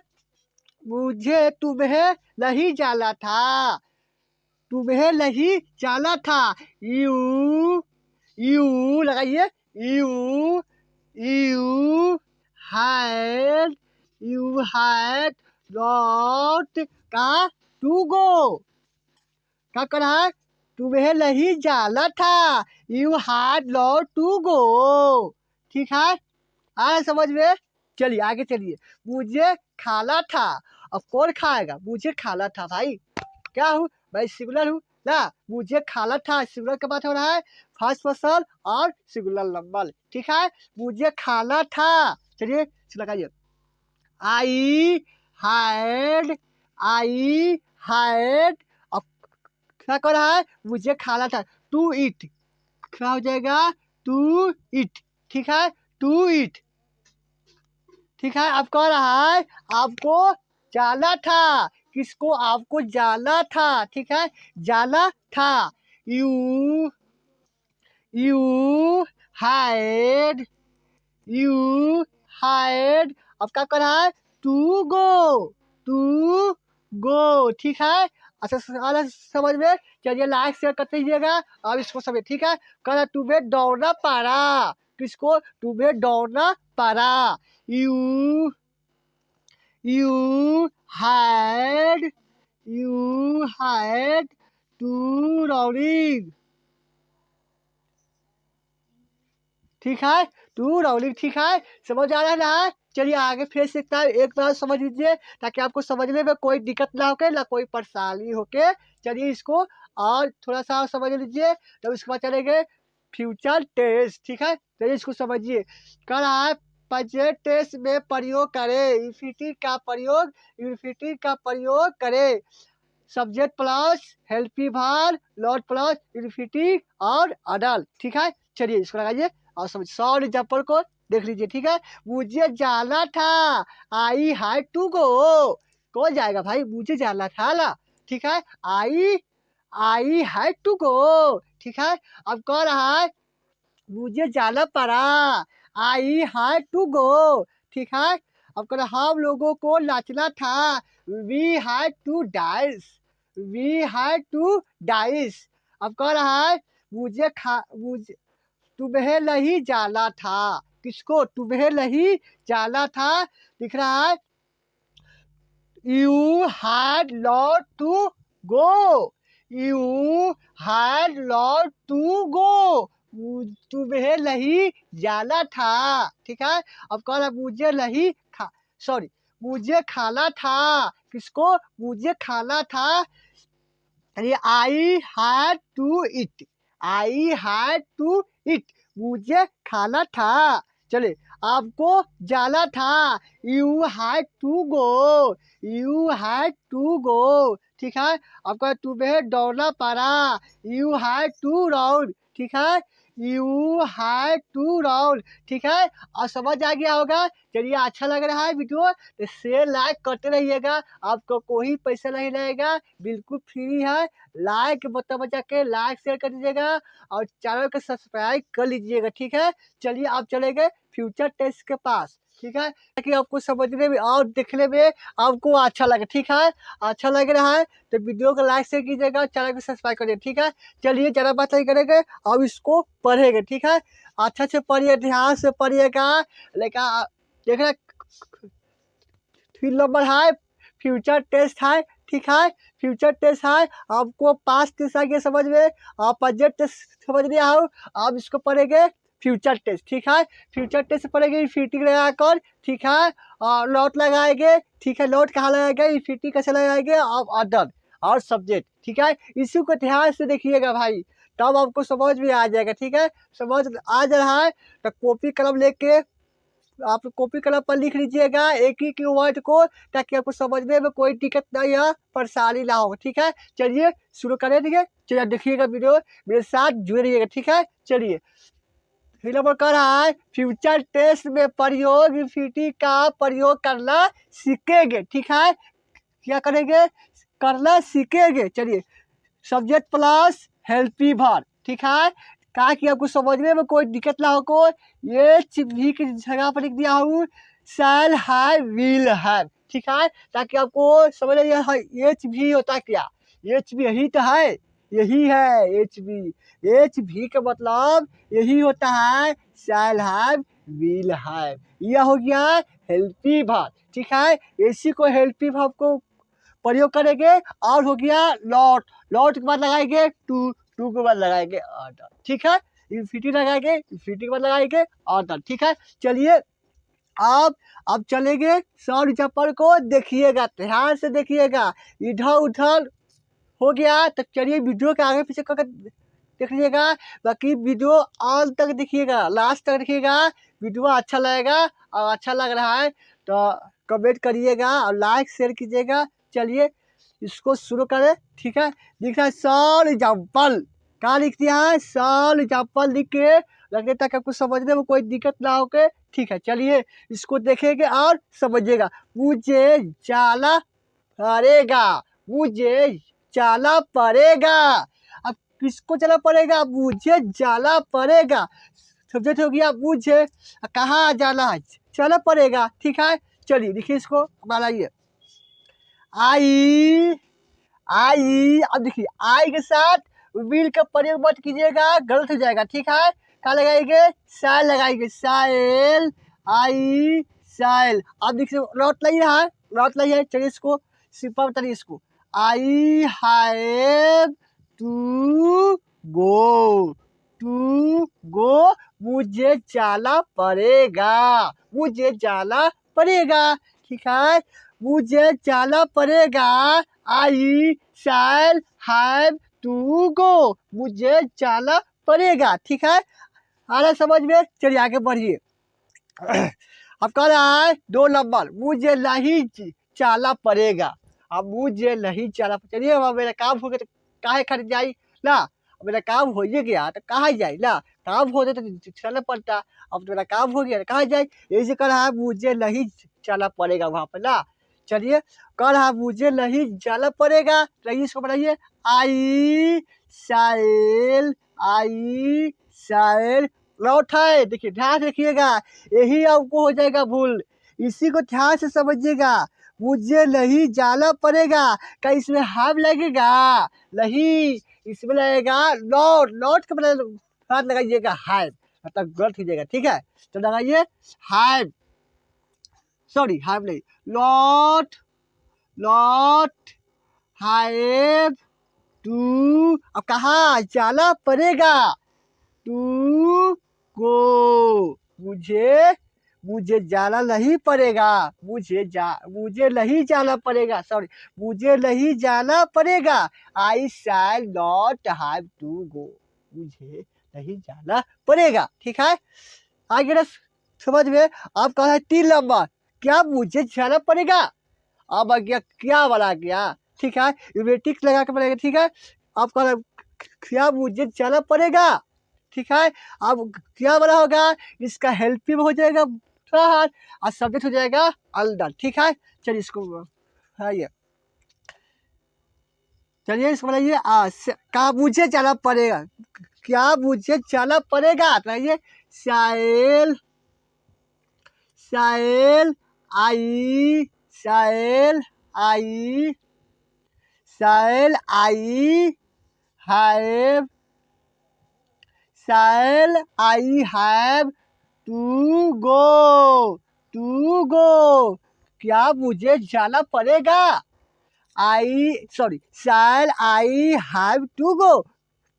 मुझे तुम्हें नहीं जाना था, तुम्हें नहीं जाना था। यू यू लगाइए। You you had you had not का टू गो। क्या कर रहा है, तुम्हें नहीं जाना था, you had not to go. ठीक है, आया समझ में? चलिए आगे चलिए। मुझे खाना था, अब कौन खाएगा, मुझे खाना था भाई, क्या हूँ भाई, सिंगुलर हूँ ना। मुझे खाना था, सिंगुलर का बात हो रहा है, फर्स्ट पर्सन और सिंगुलर नंबर। ठीक है, मुझे खाना था। चलिए लगाइए। आई हैड आई हैड, अब क्या कर रहा है, मुझे खाना था, टू इट। क्या हो जाएगा, टू इट। ठीक है, टू इट। ठीक है, अब कह रहा है आपको जाना था, किसको, आपको जाना था। ठीक है, जाना था। You you had you had, अब क्या कर रहा है, टू गो टू गो। ठीक है, अच्छा आ रहा है समझ में? चलिए लाइक शेयर करते रहिएगा। अब इसको समझ, ठीक है? कह तुम्हें दौड़ना पड़ा। किसको? तुम्हें दौड़ना पड़ा। You you had you had to running. ठीक है? To running. ठीक है? समझ आ रहा है ना? चलिए आगे फिर से एक बार समझ लीजिए, ताकि आपको समझने में कोई दिक्कत ना होके, ना कोई परेशानी होके। चलिए इसको और थोड़ा सा और समझ लीजिए, तो उसके बाद चलेंगे फ्यूचर टेस्ट। ठीक है? चलिए इसको समझिए। कह रहा है प्रेजेंट टेस्ट में प्रयोग करें, इन्फिनिटी का प्रयोग करें। सब्जेक्ट प्लस हेल्पी भार, लॉर्ड प्लस इन्फिनिटी और अडल्ट। ठीक है? चलिए इसको लगाइए और समझ 100 एग्जाम्पल को देख लीजिए। ठीक है? मुझे जाना था, आई हैड टू गो। कौन जाएगा भाई? मुझे जाना था ना। ठीक है? आई आई हैड टू गो। ठीक है? अब कह रहा है मुझे जाना पड़ा, आई हैड टू गो। ठीक है? अब कह रहा हम लोगों को नाचना था, we had to dance, we had to dance. अब कह रहा है मुझे तुम्हें नहीं जाना था। किसको? तुम्हें नहीं जाना था। दिख रहा है you had not to go, you had not to go. तुम्हें नहीं जाना था। ठीक है? अब कह रहा मुझे नहीं खा सॉरी मुझे खाना था। किसको? मुझे खाना था। अरे I had to eat, I had to eat. मुझे खाना था। चले आपको जाना था, you had to go, you had to go. ठीक है? आपका तुम्हें दौड़ना पड़ा, यू हैड टू राउंड। ठीक है? You had two round. ठीक है? और समझ आ गया होगा। चलिए अच्छा लग रहा है वीडियो तो शेयर लाइक करते रहिएगा। आपको कोई पैसा नहीं लगेगा, बिल्कुल फ्री है। लाइक बता बचा के लाइक शेयर कर दीजिएगा और चैनल को सब्सक्राइब कर लीजिएगा। ठीक है? चलिए आप चले गए फ्यूचर टेस्ट के पास। ठीक है? ताकि आपको समझने में और देखने में आपको अच्छा लगे। ठीक है? अच्छा लग रहा है तो वीडियो को लाइक शेयर कीजिएगा, चैनल को सब्सक्राइब करिए। ठीक है? चलिए ज़्यादा बात नहीं करेंगे, अब इसको पढ़ेंगे। ठीक है? अच्छा से पढ़िए, ध्यान से पढ़िएगा। लेकिन देखना फिर नंबर है फ्यूचर टेस्ट है। ठीक है? फ्यूचर टेस्ट है। आपको पास टेस्ट आ गया समझ में, आप प्रेजेंट टेस्ट समझ में आओ। आप इसको पढ़ेंगे फ्यूचर टेस्ट। ठीक है? फ्यूचर टेस्ट पढ़ेंगे फिटिंग लगाकर। ठीक है? और नोट लगाएंगे। ठीक है? नोट कहाँ लगाएंगे, फिटिंग कैसे लगाएंगे, और अदर और सब्जेक्ट। ठीक है? इसी को ध्यान से देखिएगा भाई, तब आपको समझ में आ जाएगा। ठीक है? समझ आ जा रहा है तो कॉपी कलम लेके आप कॉपी कलम पर लिख लीजिएगा एक ही वर्ड को, ताकि आपको समझने में कोई दिक्कत ना या परेशानी ना हो। ठीक है? चलिए शुरू करें। ठीक है? चलिए देखिएगा वीडियो, मेरे साथ जुड़े रहिएगा। ठीक है? चलिए फिर नंबर कर रहा है फ्यूचर टेस्ट में प्रयोग इन्फिनिटी का प्रयोग करना सीखेंगे। ठीक है? क्या करेंगे? करना सीखेंगे। चलिए सब्जेक्ट प्लस हेल्पी वर्ब। ठीक है? कहा कि आपको समझने में कोई दिक्कत ना हो को, ये भी की जगह पर लिख दिया हूँ शैल हैव विल हैव। ठीक है? ताकि आपको समझ आइए एच भी होता है क्या, एच भी यही तो है, यही है एच भी। एच भी का मतलब यही होता है शैल हैव विल हैव। यह हो गया हेल्पी वर्ब। ठीक है? इसी को हेल्पी वर्ब को प्रयोग करेंगे। और हो गया लॉट, लॉट के बाद लगाएंगे टू, टू के बाद लगाएंगे ऑर्डर। ठीक है? इन्फिनिटी लगाएंगे, इन्फिनिटी के बाद लगाएंगे ऑर्डर। ठीक है? चलिए आप अब चलेंगे सौ एग्जाम्पल को देखिएगा, ध्यान से देखिएगा। इधर उधर हो गया तो चलिए वीडियो के आगे पीछे करके देख लीजिएगा। बाकी वीडियो अंत तक देखिएगा, लास्ट तक देखिएगा। वीडियो अच्छा लगेगा और अच्छा लग रहा है तो कमेंट करिएगा और लाइक शेयर कीजिएगा। चलिए इसको शुरू करें। ठीक है? लिख रहा है सॉल एग्जाम्पल, कहाँ लिख दिया है सॉल एग्जाम्पल लिख के रखने, ताकि आपको समझने में कोई दिक्कत ना हो के। ठीक है? चलिए इसको देखेंगे और समझिएगा। मुझे जाना पड़ेगा, मुझे जाना पड़ेगा। अब किसको जाना पड़ेगा? मुझे जाना पड़ेगा। सब्जेक्ट हो गया मुझे, कहाँ जाना है, जाना पड़ेगा। ठीक है? चलिए देखिए इसको बनाइए। आई आई, अब देखिए आई के साथ विल का प्रयोग मत कीजिएगा, गलत हो जाएगा, ठीक है। क्या लगाएंगे, साइल लगाएंगे, साइल, आई साइल। अब देखिए लौट नहीं रहा है, लौट नहीं है, चलिए इसको सिंपल बताइए इसको, I have to go, to go, मुझे जाना पड़ेगा, मुझे जाना पड़ेगा, ठीक है, मुझे जाना पड़ेगा। I shall have to go, मुझे जाना पड़ेगा, ठीक है। आ रहा समझ में, चलिए आगे बढ़िए। अब कह रहा है 2 नंबर, मुझे नहीं जाना पड़ेगा। अब मुझे नहीं जाना, चलिए अब मेरा काम हो गया तो काहे खरीद जाई ना, मेरा काम हो ही गया तो कहाँ जाए ना, काम होते तो चलना पड़ता, अब तो मेरा काम हो गया तो कहाँ जाए, यही से कह रहा है मुझे नहीं जाना पड़ेगा वहाँ पर ना। चलिए कह रहा है मुझे नहीं जाना पड़ेगा, तो इसको बनाइए, आई साइल, आई साइल। लौट है, देखिए ध्यान रखिएगा, यही आपको हो जाएगा भूल, इसी को ध्यान से समझिएगा। मुझे नहीं जाना पड़ेगा, क्या इसमें हैव लगेगा, नहीं, इसमें लगेगा लौट, लौट के साथ लगाइएगा हैव, मतलब गलत हो जाएगा, ठीक है। तो लगाइए हैव, सॉरी हैव नहीं, लॉट, लॉट हैव टू, अब कहाँ जाना पड़ेगा, टू गो, मुझे जाना नहीं पड़ेगा, मुझे नहीं जाना पड़ेगा, सॉरी, मुझे नहीं जाना पड़ेगा। I shall not have to go, मुझे नहीं जाना पड़ेगा, ठीक है। आगे ना समझ में। आप कहा है 3 नंबर, क्या मुझे जाना पड़ेगा, अब आ गया क्या वाला गया, ठीक है, टिक लगा के पड़ेगा, ठीक है। आप कह रहे क्या मुझे जाना पड़ेगा, ठीक है। अब क्या बना होगा, इसका हेल्पिंग हो जाएगा थोड़ा हार्ड और सब्जेक्ट हो जाएगा अल्डर, ठीक है। चलिए इसको बनाइए, चलिए इसको बनाइए, क्या मुझे जाना पड़ेगा, क्या मुझे जाना पड़ेगा, बताइए shall, shall I, shall I, shall I have, shall I have to go, to go, क्या मुझे जाना पड़ेगा, I sorry shall I have to go,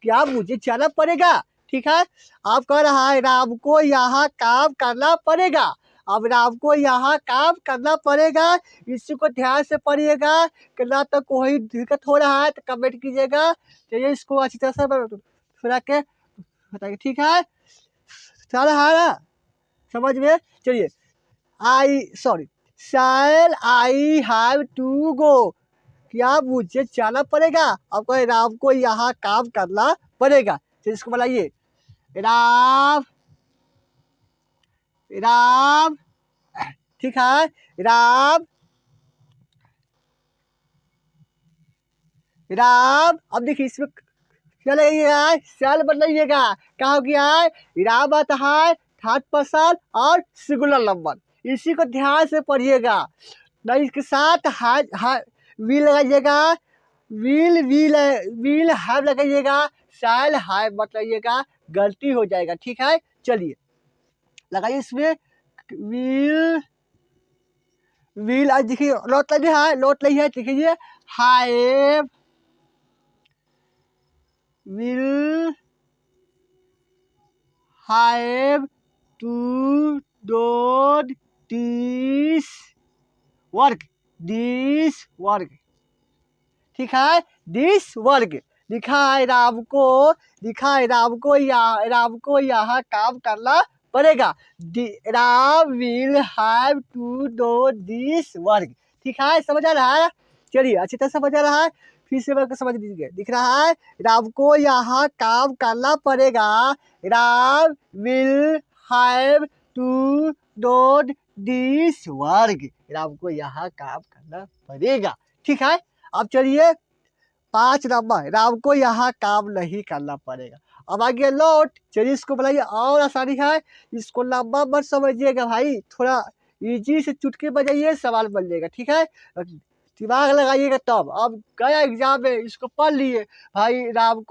क्या मुझे जाना पड़ेगा, ठीक है। आप कह रहा है राम को यहाँ काम करना पड़ेगा, अब राम को यहाँ काम करना पड़ेगा, इसी को ध्यान से पढ़िएगा, ना तो कोई दिक्कत हो रहा है तो कमेंट कीजिएगा, चलिए इसको अच्छी तरह से थोड़ा के बताइए, ठीक है। सारा है ना समझ में, चलिए I sorry shall I have to go, क्या मुझे जाना पड़ेगा, आपको राम को यहाँ काम करना पड़ेगा, तो इसको बनाइए राम, राम, ठीक है, राम, राम। अब देखिए इसमें क्या लगेगा, शैल बदलाइएगा, क्या हो गया है, राम आता है थर्ड पर्सन और सिंगुलर नंबर, इसी को ध्यान से पढ़िएगा, ना इसके साथ विल लगाइएगा, विल हैव लगाइएगा, शैल हैव मत लगाइएगा, गलती हो जाएगा, ठीक है। चलिए लगाइए इसमें विल आज देखिए लौट लगी है, लौट नहीं है, देखिए have, will have to do this work, this work, ठीक है, this work लिखा है राम को, लिखा है राम को यहाँ काम करना पड़ेगा, Ram will have to do this work, ठीक है, समझ आ रहा है, चलिए अच्छी तरह समझ आ रहा है, फिर से मैं समझ दीजिए, दिख रहा है राम को यहाँ काम करना पड़ेगा, Ram will have to do this work, Ram को यहाँ काम करना पड़ेगा, ठीक है। अब चलिए 5 नंबर, राम को यहाँ काम नहीं करना पड़ेगा। अब आगे लौट, चलिए इसको बनाइए और आसानी है, इसको लंबा मत समझिएगा भाई, थोड़ा इजी से चुटकी बजाइए सवाल बन जाएगा, ठीक है। दिमाग लगाइएगा तब। अब गया एग्जाम में, इसको पढ़ लिए भाई, राम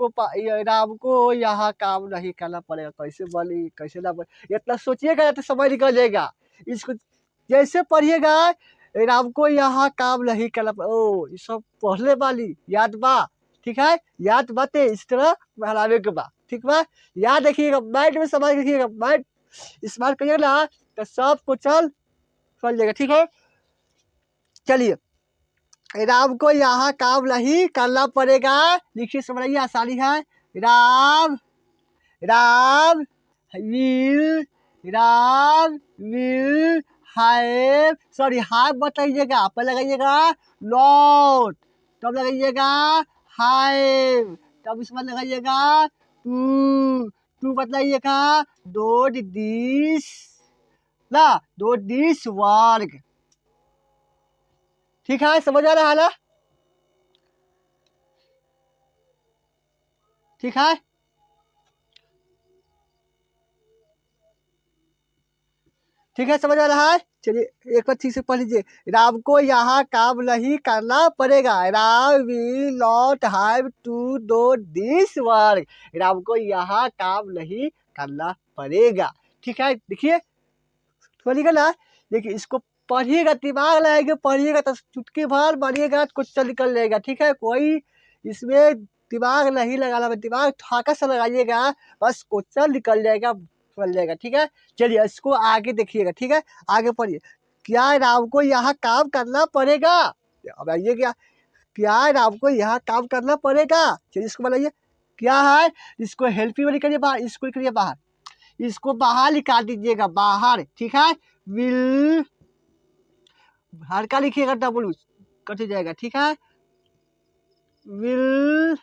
को यहाँ काम नहीं करना पड़ेगा, कैसे बनी कैसे ना बनी, इतना सोचिएगा तो समझ निकल जाएगा। इसको जैसे पढ़िएगा, राम को यहाँ काम नहीं करना ओ ये सब पढ़ले वाली याद बा, ठीक है, याद बातें इस तरह बढ़ावे के बा, ठीक बा, याद रखिएगा, माइंड में समझ रखिएगा, माइंड स्मार्ट करिएगा ना तो सब कुछ चल जाएगा, ठीक है। चलिए, राम को यहाँ काम नहीं करना पड़ेगा, लिखिए समझिए, आसानी है। Ram Ram will have, sorry have बताइएगा, पहले लगाइएगा नॉट, तब लगाइएगा हैव, तब इसमें लगाइएगा टू बताइएगा डोंट दिस वर्क, ठीक है, समझ आ रहा है ना, ठीक है। ठीक है, समझ आ रहा है। चलिए एक बार ठीक से पढ़ लीजिए, राम को यहाँ काम नहीं करना पड़ेगा, Ram will not have to do this work, Ram को यहाँ काम नहीं करना पड़ेगा, ठीक है। देखिए बोलिएगा ना, देखिए इसको पढ़िएगा, दिमाग लगाएगा, पढ़िएगा तो चुटकी भर मारिएगा तो कुछ निकल जाएगा, ठीक है। कोई इसमें दिमाग नहीं लगाना, दिमाग ठाका से लगाइएगा, बस क्वेश्चन निकल जाएगा, चल जाएगा, ठीक है। चलिए इसको आगे देखिएगा, ठीक है, आगे पढ़िए। क्या राम को यहाँ काम करना पड़ेगा, अब आइए क्या राम को यहाँ काम करना पड़ेगा, चलिए इसको बनाइए, क्या है, इसको हेल्पिंग वाली करिए बाहर, इसको करिए बाहर, इसको बाहर निकाल दीजिएगा, बाहर, ठीक है। विल हल्का लिखिएगा, डब्लू कट जाएगा, ठीक है। विल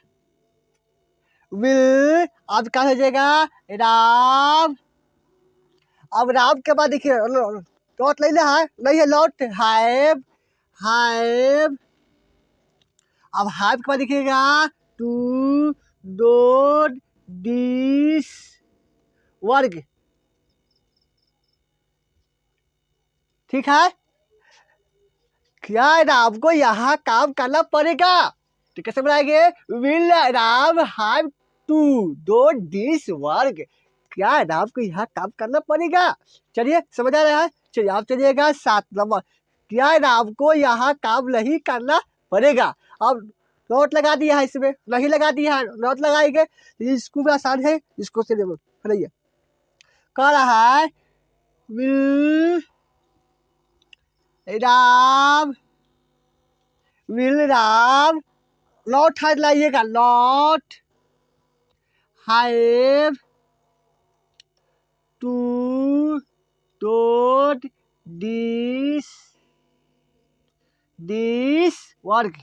अब क्या हो जाएगा, राम, अब राम के बाद देखिए लॉट नहीं है लॉट, हैव, अब हैव के बाद देखिएगा टू डू दिस वर्क, ठीक है। क्या राम को यहाँ काम करना पड़ेगा, तो कैसे बनाएंगे, will Ram have to do this work, क्या राम को यहाँ काम करना पड़ेगा। चलिए समझ आ रहा है। चलिए आप चलिएगा 7 नंबर, क्या राम को यहाँ काम नहीं करना पड़ेगा। अब नोट लगा दिया है, इसमें नहीं लगा दिया है, नोट लगाएंगे, इसको भी आसान है, इसको चलिए बनाइए, कह रहा है विल राम नॉट है लाइएगा, not have to do this work,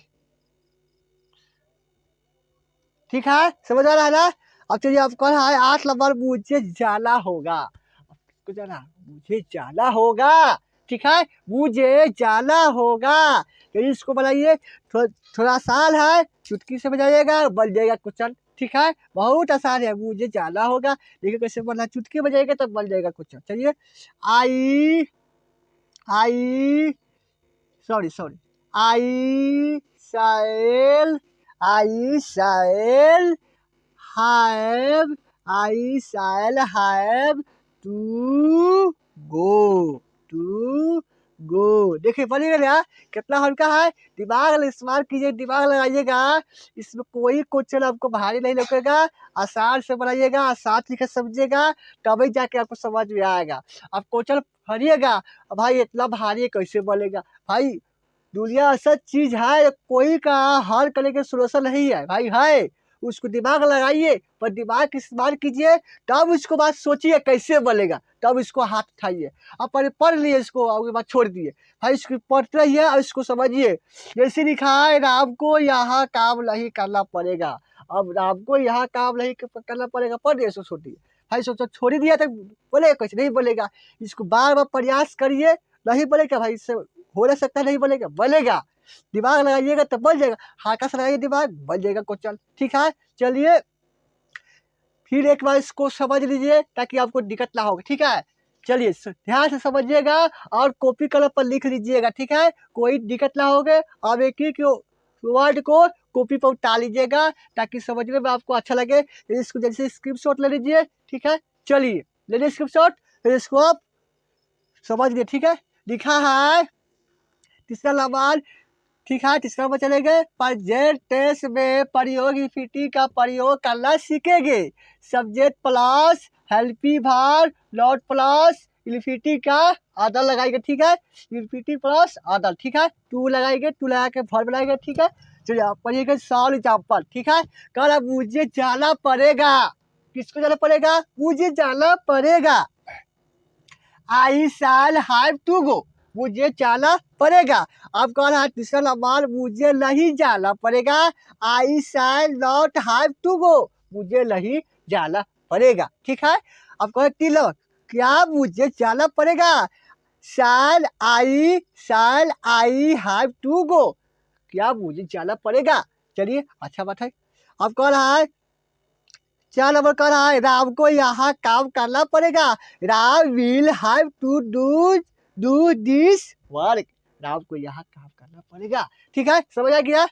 ठीक है, समझ आ रहा है ना। अब चलिए आप कह रहा है 8 नंबर, मुझे जाना होगा, आपको जाना, मुझे जाना होगा, ठीक है, मुझे जाना होगा, तो इसको बनाइए, थोड़ा आसान है, चुटकी से बजाइएगा, बन जाएगा क्वेश्चन, ठीक है, बहुत आसान है, मुझे जाना होगा, देखिए कैसे बनना, चुटकी बजाएगा तब बन जाएगा क्वेश्चन। चलिए आई shall have to go, देखिए पढ़िएगा ना कितना हल्का है, दिमाग इस्तेमाल कीजिए, दिमाग लगाइएगा, इसमें कोई क्वेश्चन आपको भारी नहीं लगेगा, आसान से बनाइएगा, आसान लिखे समझिएगा, तभी जाके आपको समझ में आएगा। आप क्वेश्चन पढ़िएगा, भाई इतना भारी कैसे बनेगा, भाई दुनिया ऐसा चीज है, कोई का हल करने के सोल्यूशन नहीं है भाई, है उसको दिमाग लगाइए, पर दिमाग इस्तेमाल कीजिए, तब उसको बात सोचिए कैसे बनेगा, तब इसको हाथ उठाइए। अब पढ़ लिए इसको, उसके बाद छोड़ दिए, भाई इसको पढ़ते रहिए और इसको समझिए। जैसे लिखा है राम को यहाँ काम नहीं करना पड़ेगा, अब राम को यहाँ काम नहीं करना पड़ेगा, पढ़ दिए इसको छोड़ दिए, भाई सोचो छोड़ दिया तो बोलेगा कैसे, नहीं बोलेगा, इसको बार बार प्रयास करिए, नहीं बोलेगा भाई, इससे हो नहीं सकता, नहीं बोलेगा, दिमाग लगाइएगा तो बन जाएगा, हाथा से लगाइए दिमाग, बन जाएगा क्वेश्चन, ठीक है। चलिए फिर एक बार इसको समझ लीजिए ताकि आपको दिक्कत ना होगा, ठीक है। चलिए ध्यान से समझिएगा और कॉपी कलम पर लिख लीजिएगा, ठीक है, कोई दिक्कत ना होगे। अब एक ही वर्ड को कॉपी पर उतार लीजिएगा ताकि समझने में आपको अच्छा लगे। इसको जैसे स्क्रीनशॉट ले लीजिए, ठीक है। चलिए ले लीजिए स्क्रीनशॉट, फिर इसको आप समझ लिए, ठीक है। लिखा है तीसरा नंबर, ठीक है, तीसरा नंबर चलेंगे। प्रेजेंट टेंस में प्रयोगिफिटी का प्रयोग करना सीखेंगे। Subject plus helping verb not plus infinitive का आदर लगाएंगे, ठीक है। इन्फिनिटी प्लस आदर, ठीक है। टू लगाएंगे, टू लगा के वर्ब बनाएंगे, ठीक है। चलिए आप पढ़िएगा सॉल्व एग्जाम्पल, ठीक है। कल मुझे जाना पड़ेगा, किसको जाना पड़ेगा? मुझे जाना पड़ेगा। I shall have to go, मुझे जाना पड़ेगा। अब कह रहा है तीसरा नंबर, मुझे नहीं जाना पड़ेगा। I shall not have to go, मुझे नहीं जाना पड़ेगा, ठीक है। अब कह तीन नंबर, क्या मुझे जाना पड़ेगा? शैल आई हैव टू गो, क्या मुझे जाना पड़ेगा। चलिए अच्छा बात है। अब कह रहा है चार नंबर कह रहा है, राम को यहाँ काम करना पड़ेगा। Ram will have to do this work, Ram को यहाँ काम करना पड़ेगा, ठीक है, समझ आ गया।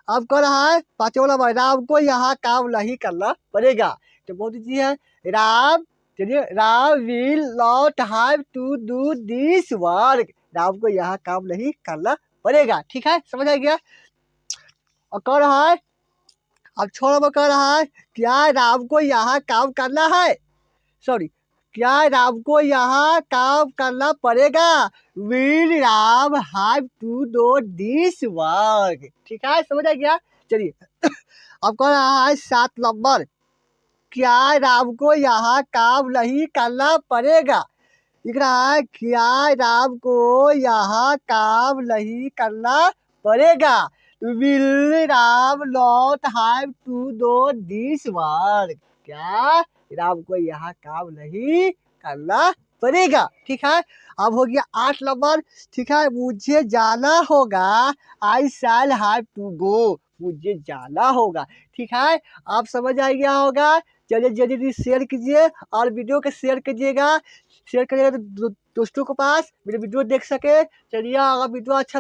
अब कह रहा है पांचवा नंबर, राम को यहाँ काम नहीं करना पड़ेगा। तो बहुत इजी है, राम, चलिए Ram will not have to do this work, Ram को यहाँ काम नहीं करना पड़ेगा, ठीक है, समझ आ गया। और कह रहा है अब छोड़ कह रहा है, क्या राम को यहाँ काम करना है, सॉरी, क्या राम को यहाँ काम करना पड़ेगा। Will Ram have to do this work, ठीक है, समझ आ गया। चलिए अब कह रहा है 7 नंबर, क्या राम को यहाँ काम नहीं करना पड़ेगा। लिख रहा है क्या राम को यहाँ काम नहीं करना पड़ेगा। Will Ram not have to do this work, क्या राम को यहाँ काम नहीं करना पड़ेगा, ठीक है। अब हो गया 8 नंबर, ठीक है, मुझे जाना होगा। आई शैल हैव टू गो, मुझे जाना होगा, ठीक है, आप समझ आ गया होगा। चलिए जल्दी शेयर कीजिए और वीडियो को शेयर कीजिएगा, शेयर करिएगा तो दोस्तों के पास मेरे वीडियो देख सके। चलिए अगर वीडियो अच्छा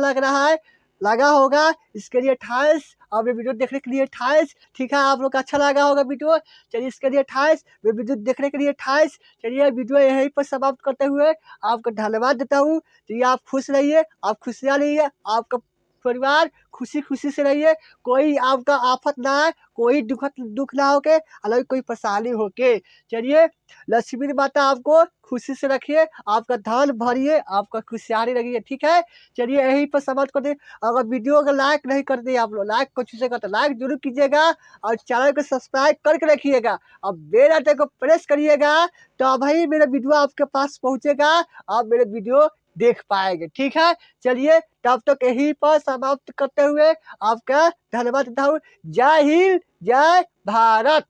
लगा होगा इसके लिए 28 और मेरे वीडियो देखने के लिए 28, ठीक है, आप लोग का अच्छा लगा होगा वीडियो। चलिए इसके लिए 28, मेरे वीडियो देखने के लिए 28। चलिए वीडियो यहीं पर समाप्त करते हुए आपको धन्यवाद देता हूँ। चलिए आप खुश रहिए, आप खुशियाँ रहिए, आपका परिवार खुशी से रहिए, कोई आपका आफत ना आए, कोई दुख ना होके, अलग कोई परेशानी होके। चलिए लक्ष्मी माता आपको खुशी से रखिए, आपका धन भरिए, आपका खुशहाली रखिए, ठीक है। चलिए यहीं पर समाप्त कर दे। अगर वीडियो को लाइक नहीं करते आप लोग, लाइक कुछ से करते, लाइक जरूर कीजिएगा और चैनल को सब्सक्राइब करके रखिएगा। अब बेल आइकन को प्रेस करिएगा तो भाई मेरा वीडियो आपके पास पहुंचेगा, आप मेरे वीडियो देख पाएंगे, ठीक है। चलिए तब तक यहीं पर समाप्त करते हुए आपका धन्यवाद देता हूँ। जय हिंद, जय भारत।